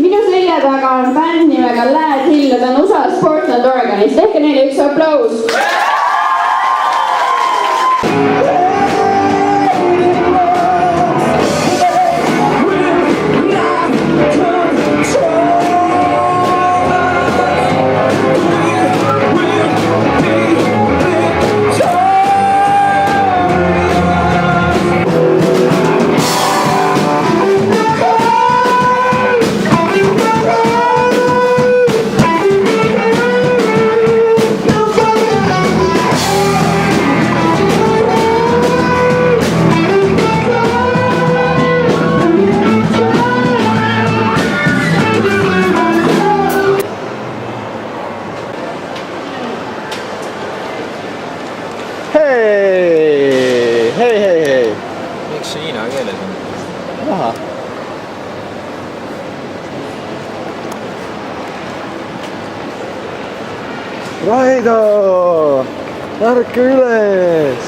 Minu selja taga on bänd nimega Lad Hill, nad on USA-s Portland, Oregonist. Tehke neile üks aplaus. Hei. Miks see hiina keeles on? Raha. Raido! Ärka üles!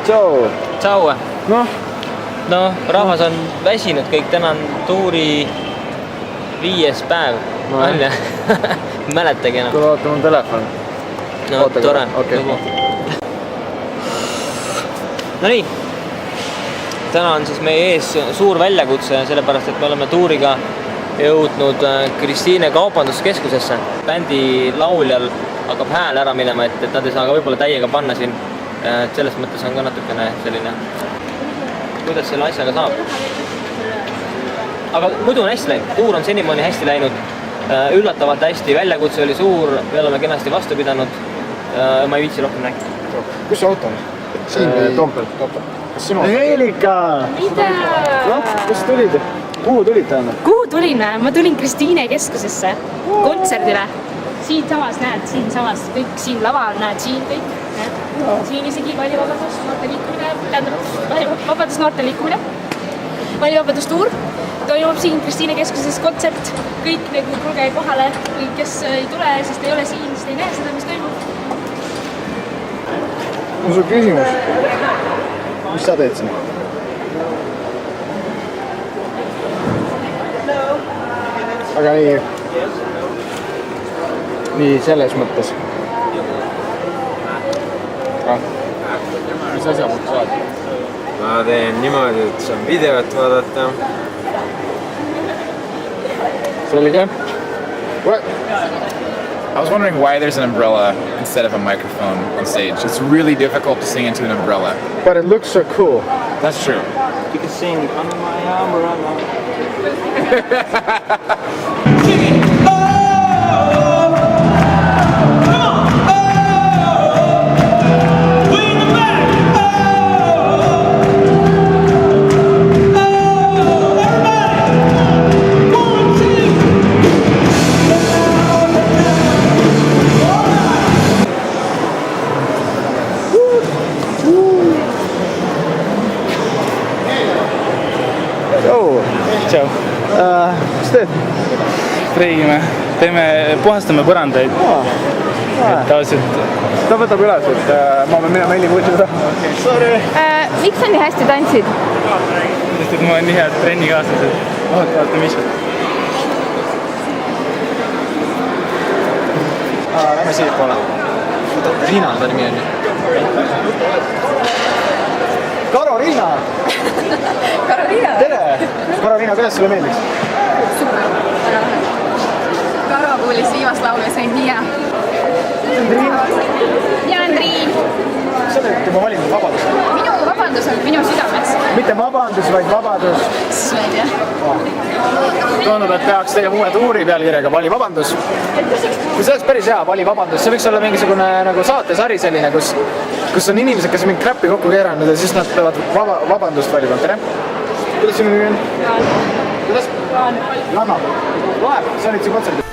Tšau! Tšau! No, rahvas on väsinud kõik, täna on tuuri 5. päev. On jah? Mäletagi enam. Tule vaata mun telefon. No, tore. No nii, täna on siis meie ees suur väljakutse, sellepärast et me oleme tuuriga jõudnud Kristiine kaubanduskeskusesse. Bändi lauljal hakkab hääl ära minema, et nad ei saa ka võib-olla täiega panna siin. Selles mõttes on ka natukene selline, kuidas selle asjaga saab. Aga muidu on hästi läinud, tuur on senimaani hästi läinud, üllatavalt hästi, väljakutse oli suur, me oleme kenasti vastu pidanud. Ma ei viitsi rohkem rääkida. Kus see auto on? Siin või Toompel? Heelika! Mida? Kus tulid? Kuhu tulid täna? Kuhu tulin? Ma tulin Kristiine keskusesse kontserdile. Siin samas näed, kõik siin laval näed, siin kõik. Siin isegi valivabadus, noorte liikumine, vabadus noorte liikumine. Valivabadustuur. Toimub siin Kristiine keskuses kontsert. Kõik nagu kulge kohale, kes ei tule, sest ei ole siin, sest ei näe seda, mis toimub. On sul küsimus? Mis sa teed siin? Aga nii selles mõttes. Mis asja mul saad? Ma teen niimoodi, et saan videot vaadata. Selge? I was wondering why there's an umbrella instead of a microphone on stage. It's really difficult to sing into an umbrella. But it looks so cool. That's true. You can sing under my umbrella. Tšau. Mis teed? Treigime. Puhastame põrandaid. Tavaliselt. Ta võtab üles, et ma pean minema helipuusile. Sorry. Miks sa nii hästi tantsid? Sest et mul on nii head trennikaaslased. Vaata Mišat. Lähme siit poole. Riina ta nimi on. Karoliina! Karoliina. Tere! Karoliina, kuidas sulle meeldiks? Super. Karo kuulis viimast laulu ja sain nii hea. Mina olen Triin. Sa oled juba valinud vabadust? Minu vabandus on minu südames. Mitte vabandus, vaid vabadus. Siis ma ei tea. Tundub, et peaks tegema uue tuuri pealkirjaga Vali vabandus. Kui see oleks päris hea, Vali vabandus. See võiks olla mingisugune nagu saatesari selline, kus on inimesed, kes on mingi kräppi kokku keeranud ja siis nad peavad vabandust valima. Tere! Kuidas sinu nimi on? Kuidas? Janna. Loeb, sa olid siin kontserdil.